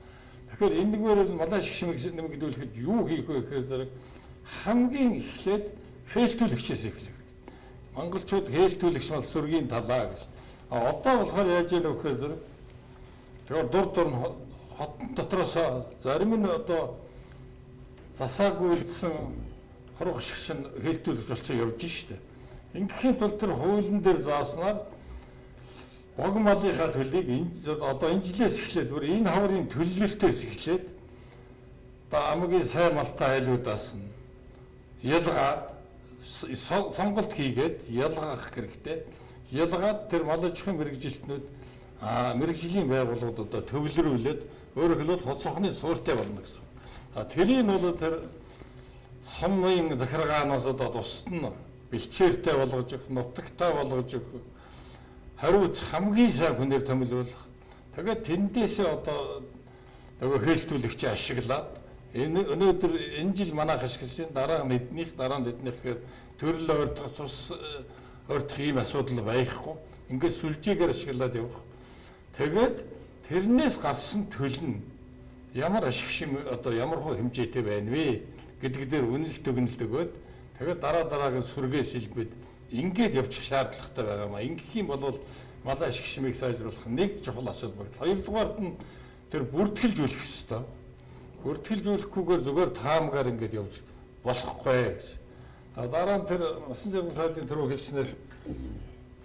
Тэгэхээр энэгээр мал ашиг шимийг нэмэгдүүлэхэд юу хийх вэ гэхээр хамгийн эхлээд хээлтүүлэгчээс эхлэх. Монголчууд хээлтүүлэгч мал сүргийн талаа гэж. Одоо болохоор яаж яах вэ гэхээр тэгээд дур хот дотроос зарим нь одоо засаагүй үлдсэн хорох шиг чинь хээлтүүлэгч болчихсон явж штэ. Ингээхийн тулд тэр хуулийн дээр зааснаар бог малынхаа төлийг одоо энэ жилээс эхлээд бүр энэ хаврын төлөлтөөс эхлээд одоо хамгийн сайн малтай айлуудаас нь ялгаад сонголт хийгээд ялгах хэрэгтэй. Ялгаад тэр мал аж ахуйн мэрэгжилтнүүд мэрэгжлийн байгууллагууд одоо төвлөрүүлээд өөрөөр хэлбэл хоц сохны суурьтай болно гэсэн. Тэрийг бол тэр сумын захиргаанаас одоо тусад нь бэлчээртэй болгож өгөх, нутагтай болгож өгөх, хариуц хамгийн сайн хүнээр томилуулах. Тэгээд тэндээсээ одоо нөгөө хэлтүүлэгч ашиглаад өнөөдөр энэ жил манайх ашигласан дараа нь эднийх гэхээр төрөл ойртох цус ойртох ийм асуудал байхгүй. Ингээд сүлжээгээр ашиглаад явах. Тэгээд тэрнээс гарсан төлөв нь ямар ашиг шим одоо ямар хөө хэмжээтэй байна вэ гэдэг дээр үнэлт өгнөлт өгөөд тэгээд дараагийн сүргээс илбэд ингээд явчих шаардлагатай байгаа маа. Ингэх юм бол мал ашиг шимийг сайжруулах нэг чухал асуудал байна. Хоёрдугаарт нь тэр бүртгэлжүүлэх ёстой. Бүртгэлжүүлэхгүйгээр зүгээр таамгаар ингээд явж болохгүй гэж. Дараа нь тэр насан туршийн сайдын түрүү хэлснээр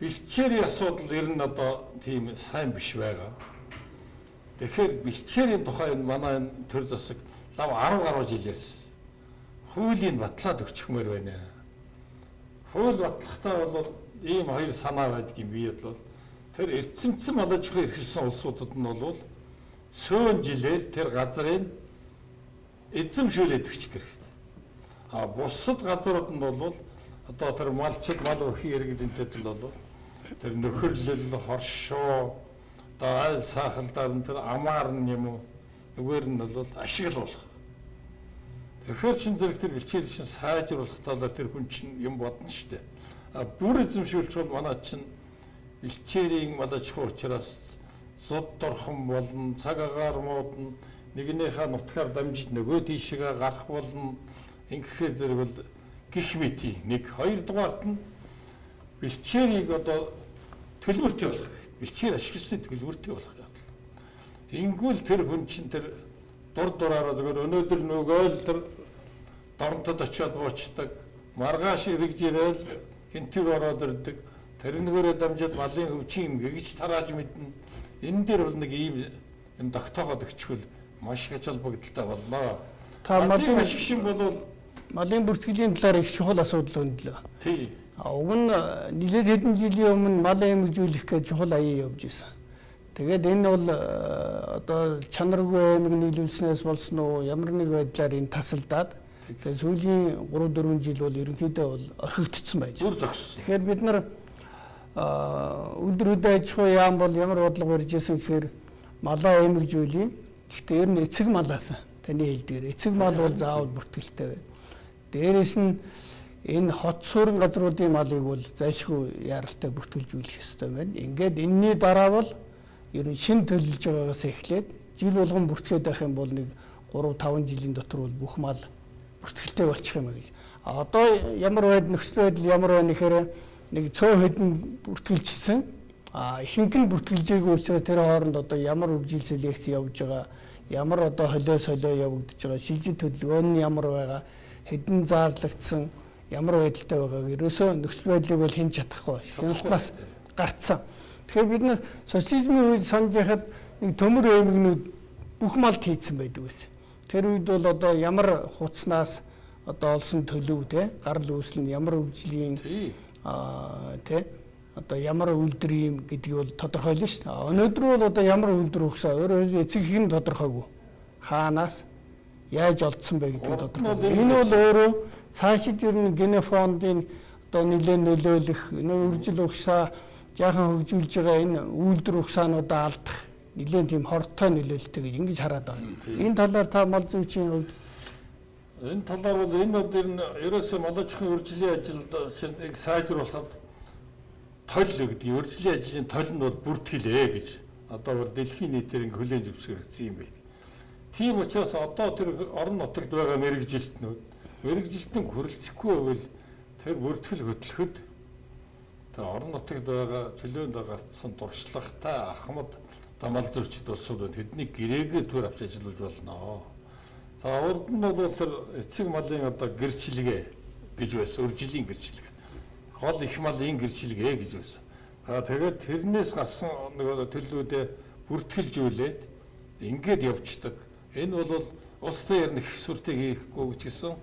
бэлчээрийн асуудал ер нь одоо тийм сайн биш байгаа. Тэгэхээр бэлчээрийн тухай манай төр засаг лав 10 гаруй жил ярьсан. Хуулийг батлаад өгчихмээр байна. Хууль батлахтаа бол ийм хоёр санаа байдгийн бий бол тэр эрдэмтсэн мал аж ахуйн эрхэлсэн улсуудад нь бол цөөн жилээр тэр газрын эзэмшүүлээд өгчих хэрэгтэй. Бусад газрууд нь бол одоо тэр малчид мал өрхийн иргэдэнтэд бол тэр нөхөрлөл, хоршоо, одоо айл саахалдаар нь тэр амаар нь юм уу нүгээр нь бол ашиглуулах. Тэгэхээр чин зэрэг тэр бэлчээр шин сайжруулах талаар тэр хүн чинь юм бодно шүү дээ. Бүр эзэмшүүлч бол манай чинь бэлчээрийн мал аж ахуй учраас зуд дорхон болон цаг агаар муудна нэгнийхээ нутгаар дамжиж нөгөө тийшээ гарах болно. Ингэхээр зэрэг бол гих мэт нэг хоёрдугаарт нь бэлчээрийг одоо төлбөртэй болох. Бэлчээр ашигласан төлбөртэй болох юм. Ингүүл тэр хүн чинь тэр дур дураараа зөвөр өнөөдөр нөгөө л тэр дорнтод очиод буучдаг, маргааш эргэж ирээл хинтэр ороод ирдэг. Тэрнэгээрээ дамжаад малын өвчин юм гэж тарааж мэднэ. Энэ дээр бол нэг ийм юм тогтооход өгчихвэл маш их холбогдолтой болно. Та малын ашиг шин бол малын бүртгэлийн талаар их чухал асуудал өндлөө. Тий. Уг нь нэлээд хэдэн жилийн өмнө мал эмгжүүлэх гэж чухал аяа явж исэн. Тэгээд энэ бол одоо чанаргүй эмэг нийлүүлснээс болсон уу ямар нэг байдлаар энэ тасалдаад тэгээд сүүлийн 3-4 жил бол ерөнхийдөө бол орхигдсон байж. Зүр зогссон. Тэгэхээр бид нар өдөр аж ахуй яам бол ямар бодлого барьж исэн гэхээр малаа эмгжүүлээ. Гэхдээ ер нь эцэг малаас таны хэлдгээр эцэг мал бол заавал бүртгэлтэй байна. Дээрээс нь энэ хот суурин газруудын малыг бол зайлшгүй яаралтай бүртгэлжүүлэх ёстой байна. Ингээд энэний дараа бол ер нь шин төлөж байгаагаас эхлээд жил болгон бүртгээд байх юм бол нэг 3-5 жилийн дотор бол бүх мал бүртгэлтэй болчих юм а гэж. Одоо ямар нөхцөл байдал ямар байна гэхээр нэг цөөн хэдэн бүртгэлжсэн. Ихэнх нь бүртгэлжээгүй учраас тэр хооронд одоо ямар үржил селекц явж байгаа, ямар одоо холио явагдаж байгаа, шилжиж төлөвлөгөө нь ямар байгаа, хэдэн заалагдсан, ямар байдалтай байгааг ерөөсөө нөхцөл байдлыг бол хэн чадахгүй. Хяналтнаас гарцсан. Тэгэхээр бид нар социализмын үед санаж байхад нэг төмөр эмгэнүүд бүх малд хийцэн байдаг байсан. Тэр үед бол одоо ямар хуцнаас одоо олсон төлөв те гарал үүсэл нь ямар өвжлийн одоо ямар үйлдвэр юм гэдгийг бол тодорхойлно шүү дээ. Өнөөдөр бол одоо ямар үйлдвэр өгсөн өөрөө эцэг их нь тодорхойгүй. Хаанаас яаж олдсон бэ гэдэг нь тодорхой. Энэ бол өөрөө цаашид ер нь генофондын одоо нэлээд нөлөөлөх, үржил ухсаа жаахан хөгжүүлж байгаа энэ үйлдвэр ухсаануудаа алдах нэлээд тийм хортой нөлөөлөлтэй гэж ингэж хараад байна. Энэ талаар та мал зүйчийн хувьд энэ талаар бол энэ өдөр нь ерөөсөө мал аж ахуйн үржлийн ажилд сайжруулахад тол гэдэг үржлийн ажлын тол нь бол бүртгэлээ гэж одоо бол дэлхийн нийтээр ингэ хүлээн зөвшөөрөгдсөн юм байна. Тийм учраас одоо тэр орон нутагт байгаа мэрэгжилтэн хүрэлцэхгүй байвал тэр бүртгэл хөтлөхөд тэр орон нутагт байгаа чөлөөнд гартсан дуршлагатай ахмад дамал зөрчид улсууд тэдний гэрээгээ төр авч ажиллаж болно. За урд нь бол тэр эцэг малын одоо гэрчлэгээ гэж байсан, үржилийн гэрчлэгээ. Гол их малын гэрчлэгээ гэж байсан. Тэгээд тэрнээс гарсан нэг төлөвлөдөө бүртгэлжүүлээд ингээд явцдаг. Энэ бол улс дээр нэг сүртэй хийхгүй гэж гисэн.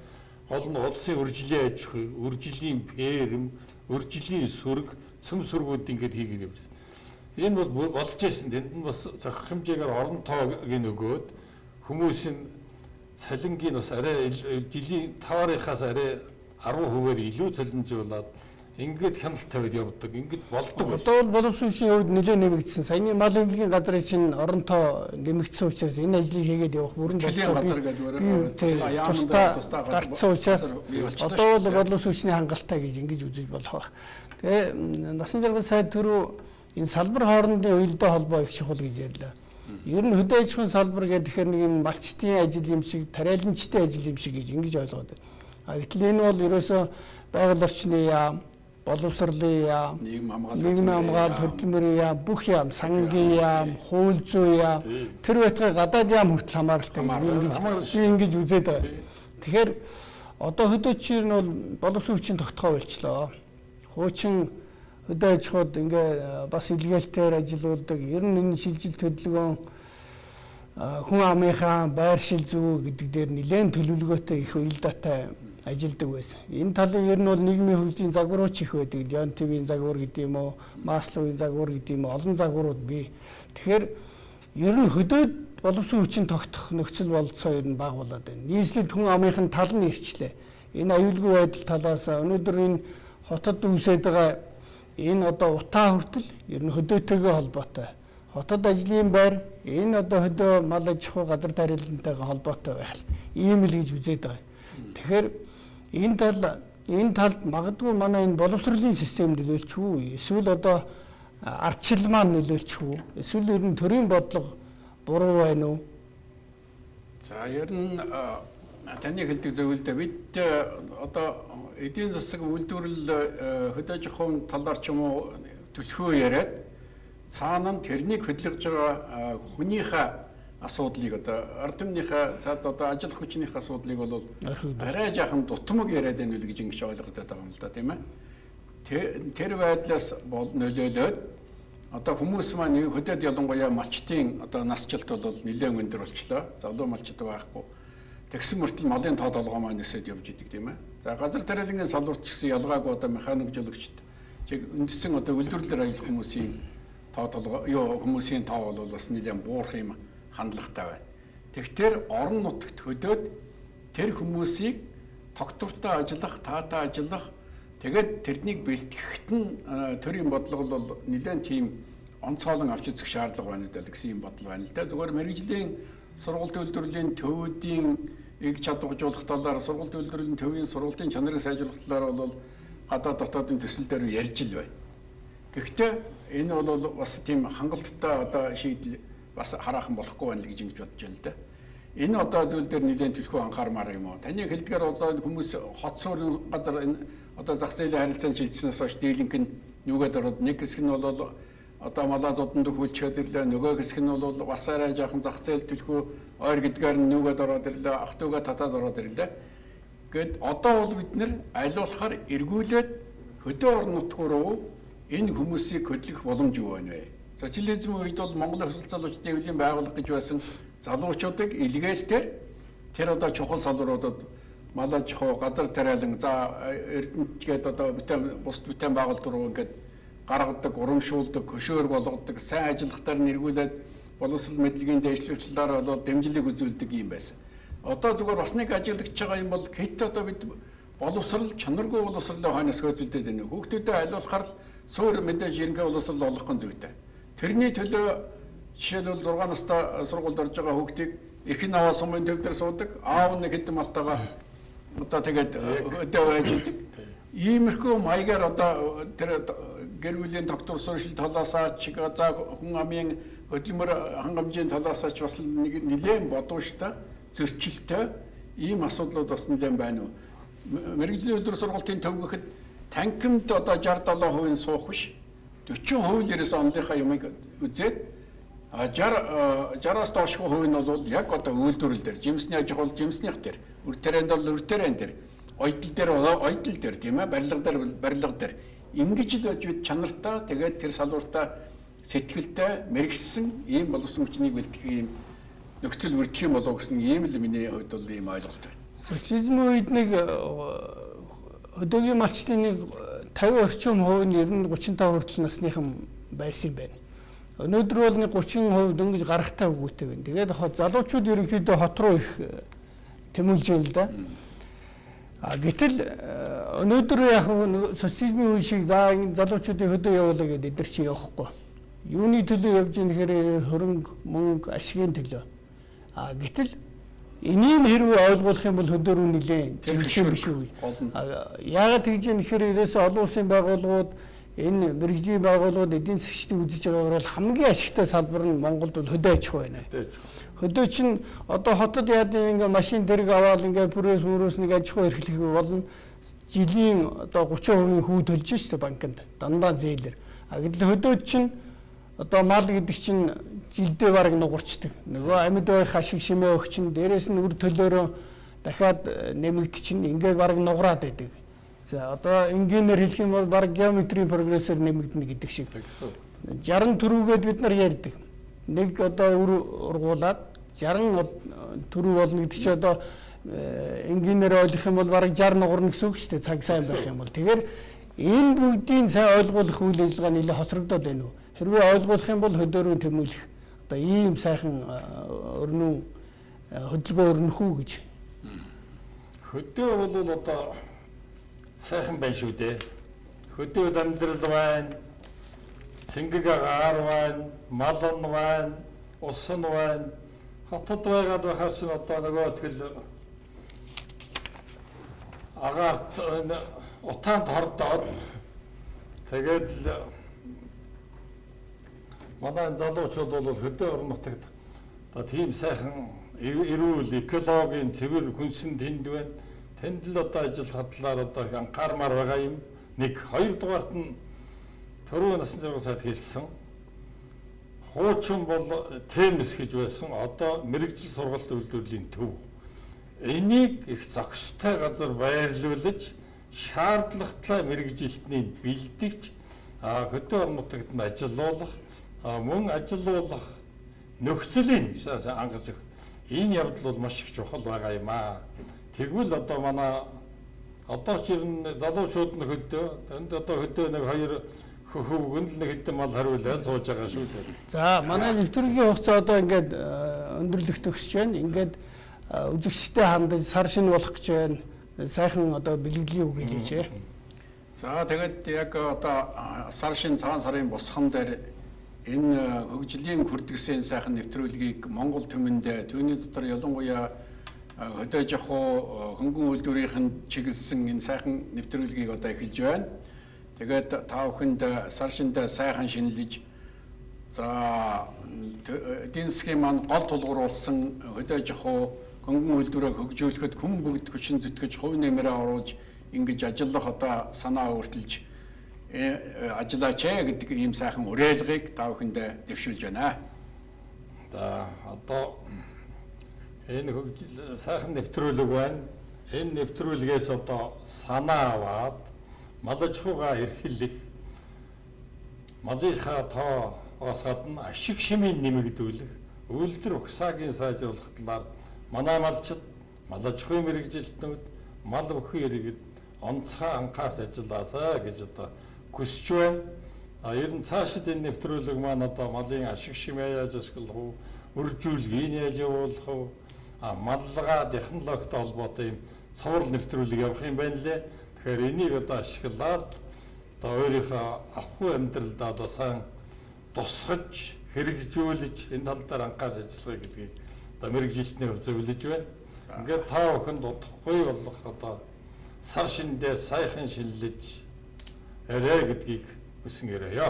Гол нь улсын үржилийн аж ахуй, үржилийн ферм, үржилийн сүрэг, цөм сүргүүд ингээд хийгээд явж байна. Энэ бол болж ирсэн. Тэнд нь бас зохих хэмжээгээр орон тоог өгөөд хүмүүсийн цалингийн бас арай жилийн 5-аас арай 10%-аар илүү цалинжуулаад ингээд хяналт тавиад явдаг. Ингээд болдог. Одоо бол боловсролын хувьд нэлээд нэмэгдсэн. Саяны мал эмнэлгийн газрын чинь оронтой нэмэгдсэн учраас энэ ажлыг хийгээд явах бүрэн газар гэдэг тусдаа гарцсан учраас одоо бол боловсролын хангалттай гэж ингэж үзэж болох. Тэгээ насан туршид сайд түрүү энэ салбар хоорондын уялдаа холбоо их чухал гэж ярьлаа. Ер нь хөдөө аж ахуйн салбар гэдэг тэгэхээр нэг юм малчтын ажил юм шиг, тариаланчтай ажил юм шиг гэж ингэж ойлгоод байна. Гэтэл энэ бол ерөөсөө байгаль орчны яам, боловсролын яам, нийгмийн хамгаалалт, хөдөлмөрийн яам, бүх яам, сангийн яам, хууль зүйн яам, тэр байтугай гадаад яам хүртэл хамааралтай ингэж үзээд байгаа. Тэгэхээр одоо хөдөөчийн нь бол боловсролын тогтгоо болчлоо. Хуучин хөдөө аж ахуйд ингээ бас илгээлтээр ажилладаг. Ер нь энэ шилжилт хөдөлгөөн хүн амынхаа байршил зүй гэдэг дээр нэлээд төлөвлөгөөтэй их уялдаатай ажилладаг байсан. Энэ талын ер нь бол нийгмийн хөгжлийн загварууч их байдаг. Ян ТV-ийн загвар гэдэг юм уу, Масловын загвар гэдэг юм уу, олон загварууд бий. Тэгэхээр ер нь хөдөөд боловсон хүчин тогтох нөхцөл болцоо ер нь бага болоод байна. Нийслэл хүн амынхын тал нь ирчлээ. Энэ аюулгүй байдал талаас өнөөдөр энэ хотод үүсээд байгаа энэ одоо утаа хүртэл ер нь хөдөөтэйгээ холбоотой. Хотод ажлын байр энэ одоо хөдөө мал аж ахуй газар тариалантайгаа холбоотой байх ийм л гэж үзээд байгаа. Тэгэхээр энэ талд магадгүй манай энэ боловсролын систем нөлөөлчихүү. Эсвэл одоо ардчил маань нөлөөлчихүү. Эсвэл ер нь төрийн бодлого буруу байна уу? За ер нь таны хэлдэг зөвлөдөө бид одоо эдийн засаг үйлдвэрлэл хөдөө аж ахуйн талаар ч юм уу төлхөө яриад цаана нь тэрнийг хөдөлгөж байгаа хүнийхээ асуудлыг одоо ард түмнийхээ цаад одоо ажил хүчнийхээ асуудлыг бол арай жаахан дутмаг яриад байна үл гэж ингэж ойлгоод байгаа юм л да тийм ээ. Тэр байдлаас нөлөөлөөд одоо хүмүүс маань хөдөөд ялангуяа малчтын одоо насжилт бол нэлээд өндөр болчлоо. Залуу малчд байхгүй. Тэгсэн мөртөл малын тоо толгой маань өсөд явж идэг тийм ээ. За газар тариалангийн салбарт ч гэсэн ялгаагүй одоо механикжуулагчд чиг үндсэн одоо үйлдвэрлэлээр ажиллах хүмүүсийн тоо толгой хүмүүсийн тоо бол бас нэлээд буурах юм хандлагатай байна. Тэгэхээр орон нутагт хөдөөд тэр хүмүүсийг тогтвортой ажиллах, таатай ажиллах, тэгээд тэрнийг бэлтгэхэд нь төрийн бодлого бол нэлээд тийм онцгойлон авч үзэх шаардлага байна гэдэг гэсэн юм бодол байна л да. Зүгээр мэргэжлийн сургууль үйлдвэрлэлийн төвүүдийн ийг чадваржуулах талаар, сургууль үйлдвэрлэлийн төвийн сургуулийн чанарыг сайжруулах талаар бол гадаад дотоодын төсөл дээр ярьж л байна. Гэхдээ энэ бол бас тийм хангалттай одоо шийдэл бас хараахан болохгүй байна л гэж ингэж бодож байна л да. Энэ одоо зүйл дээр нэлээд төлхөө анхаармаар юм уу? Таны хэлдгээр одоо хүмүүс хот суурин газар энэ одоо зах зээлийн харилцааны шилжснээс хойш дийлэнх нь нүгэд ороод нэг хэсэг нь бол одоо малаазууданд хөлчөөд ирлээ, нөгөө хэсэг нь бол бас арай жаахан зах зээл төлхөө ойр гэдгээр нь нүгэд ороод ирлээ, ах トゥ угаа татаад ороод ирлээ. Гэт одоо бол бид нэр айлуулахаар эргүүлээд хөдөө орон нутг руу энэ хүмүүсийг хөдлөх боломж юу байна вэ? Социализм үед бол Монголын өсөлт залуучдын хэвлэлийн байгууллага гэж байсан залуучуудыг илгээлтээр тэр одоо чухал салбаруудад мал аж ахуй, газар тариалан, за эрдэнэчгээд одоо бус бүтээн байгуулалт руу ингээд гаргадаг, урамшуулдаг, хөшөөр болгодог, сайн ажиллахтаар нэргүүлээд боловсрол мэдлэгийн дэвшлэх талаар бол дэмжлэг үзүүлдэг юм байсан. Одоо зүгээр бас нэг ажиллаж байгаа юм бол хэд одоо бид боловсрол чанаргүй боловсролын хойноос хөөцөлдөд байна. Хүүхдүүдэд айлуулахаар суур мэдээж ерөнхий боловсрол олгох зүйтэй. Тэрний төлөө жишээлбэл 6 настай сургуульд орж байгаа хүүхдийг их нь аваа сумын төв дээр суудаг, аав нь хэдэн малтайгаа одоо тэгээд өдөө байж идэг. Иймэрхүү маягаар одоо тэр гэр бүлийн доктор суурьшил талаасаа ч за хүн амын хөдөлмөр хангамжийн талаасаа ч бас нэг нэлээд бодууштай зөрчилтэй ийм асуудлууд бас нэлээд байна уу? Мэргэжлийн үйлдвэр сургуулийн төв гэхэд танкимд одоо 60-70% суух биш 40% ерөөс онлынхаа юмыг үзээд 60-аас доош хувь нь бол яг одоо үйлдвэрлэл дээр, жимсний аж ахуй, жимснийх дээр, үр тарианд бол үр тариан дээр, ойдол дээр тийм ээ, барилга дээр барилга дээр ингэж л байж чанартай тэгээд тэр салууртаа сэтгэлтэй мэрэгсэн ийм боловсон хүчнийг бэлтгэх ийм нөхцөл бүрдэх юм болов гэсэн ийм л миний хувьд бол ийм ойлголт байна. Социализм үед нэг өдөөгийн малчтын нэг 50 орчим хувь нь ер нь 35 хүртэл насныхан байсан юм байна. Өнөөдөр бол нэг 30% дөнгөж гарахтай үгүйтэй байна. Тэгээд залуучууд ерөнхийдөө хот руу их тэмүүлж байна л да. Гэтэл өнөөдөр яг социализмын үе шиг за залуучуудын хөдөө явуулаа гэдэг эдгээр чи явахгүй. Юуны төлөө явж ийм гэхээр хөрөнгө, мөнгө, ашигын төлөө. Гэтэл энийг хэрвээ ойлгох юм бол хөдөө рүү нэлээд чиглэл биш үү. Яагаад тэгж юм гэхээр ерөөсөө олон улсын байгууллагууд энэ мэрэгжлийн байгууллагууд эдийн засгчдыг үзэж байгаагаар бол хамгийн ашигтай салбар нь Монголд бол хөдөө аж ахуй байна. Хөдөө чинь одоо хотод яадаг ингээ машин дэрэг аваад ингээ бүрээс нэг аж ахуй эрхлэх болно. Жилийн одоо 30% хүү төлж штэ банкнд дандаа зээлэр. Гэтэл хөдөөд чинь одоо мал гэдэг чинь жилдээ бараг нугарчдаг. Нөгөө амьд байх ашиг шимээ өгч чинь дээрээс нь үр төлөөрөө дахиад нэмэгдэж чинь ингээд бараг нугараад байдаг. За одоо энгийнээр хэлэх юм бол бараг геометрийн прогрессор нэмэгдэнэ гэдэг шиг. 60 төрүүгээд бид нар ярьдаг. Нэг одоо үр ургуулад 60 төрүү болно гэдэг чинь одоо энгийнээр ойлгох юм бол бараг 60 нугарна гэсэн үг шүү дээ. Цаг сайн байх юм бол. Тэгэхээр энэ бүгдийг сайн ойлгуулах үйл ажиллагаа нэлээд хоцрогдоод байна уу? Хэрвээ ойлгуулах юм бол хөдөө рүү тэмүүлэх одоо ийм сайхан өрнөө хөдөлгөөн өрнөх үү гэж. Хөдөө бол одоо сайхан байна шүү дээ. Хөдөөд амьдрал байна, цэнгэг агаар байна, мал он байна, ус нь байна. Хотод байгаад байхаас нь одоо нөгөө тэгэл агаарт утаанд хордоод тэгээд манай залуучууд бол хөдөө орон нутагт одоо тийм сайхан эрүүл экологийн цэвэр хүнсэнд тэнд байна. Тэнд л одоо ажиллах талаар одоо анхаармаар байгаа юм. Нэг хоёрдугаарт нь түрүү насан турш сайд хэлсэн. Хуучин бол темэс гэж байсан. Одоо мэрэгжил сургалт үйлдвэрлэлийн төв. Энийг их зохистой газар байрлуулж шаардлагатай мэрэгжилтний бэлтгэж хөдөө орон нутагт нь ажиллуулах мөн ажилуулах нөхцөлийн ангаж энэ явдал бол маш их чухал байгаа юм аа. Тэгвэл одоо манай одоо ч ер нь залуучууд нь хөдөө энд одоо хөдөө нэг 2 хөвгөнд л нэг хэдэн мал хариулаад сууж байгаа шүү дээ. За манай нэвтрүүлгийн хугацаа одоо ингээд өндөрлөх төгсөж байна. Ингээд үзэгчтэй хандаж сар шин болох гэж байна. Сайхан одоо бэлгэлийн үг хэлээч. За тэгээд яг одоо сар шин цагаан сарын босхон дээр энэ хөгжлийн хүрдгсэн сайхан нэвтрүүлгийг Монгол түмэндээ түүний дотор ялангуяа хөдөө аж ахуй хөнгөн үйлдвэрийн чиглэсэн энэ сайхан нэвтрүүлгийг одоо эхэлж байна. Тэгээд та бүхэнд сар шинд сайхан шинэлж за эдийн засгийн маань гол тулгуурласан хөдөө аж ахуй хөнгөн үйлдвэрийг хөгжүүлэхэд хүн бүгд хүчин зүтгэж хувь нэмрээ оруулж ингэж ажиллах одоо санаа өөртөлж ажиллаач гэдэг ийм сайхан уриалгыг та бүхэнд дэвшүүлж байна. За одоо энэ сайхан нэвтрүүлэг байна. Энэ нэвтрүүлгээс одоо санаа аваад мал аж ахуйгаа эрхлэх, малынхаа тоогоос гадна ашиг шимийг нэмэгдүүлэх, үйлдвэр угсаагийн сайжруулах талаар манай малчид, мал аж ахуйн мэрэгжилтнүүд, мал бүхэн иргэд онцгой анхаарч ажиллаасаа гэж одоо хүсэж байна. Ер нь цаашид энэ нэвтрүүлэг маань одоо малын ашиг шимээ яаж ашиглах вэ? Үржүүлгийг яаж явуулах вэ? Маллага технологитой холбоотой юм цуврал нэвтрүүлэг явах юм байна лээ. Тэгэхээр энийг одоо ашиглаад одоо өөрийнхөө авахгүй амьдралдаа одоо сайн тусгаж, хэрэгжүүлж энэ тал дээр анхаарч ажиллахыг гэдгийг одоо мэрэгжилтний хувьд зөвлөж байна. Ингээд та бүхэнд удахгүй болох одоо сар шиндээ сайхан шинэлж арай гэдгийг хүсэн өрөөё.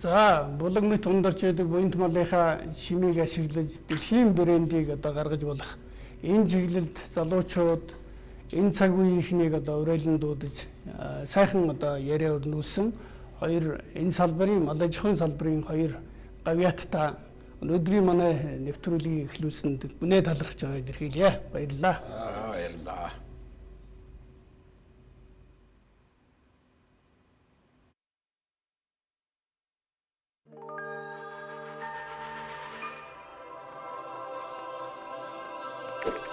За булаг мэт ундарч байдаг буянт малынхаа шимийг ашиглаж дэлхийн брендийг одоо гаргаж болох энэ чиглэлд залуучууд энэ цаг үеийнхнийг одоо уриалан дуудаж сайхан одоо яриа өрнүүлсэн хоёр энэ салбарын мал аж ахуйн салбарын хоёр гавьяаттай өнөөдрийн манай нэвтрүүлгийг эхлүүлсэнд үнэ талархаж байгааг илэрхийлье. Баярлалаа. За баярлалаа. байна.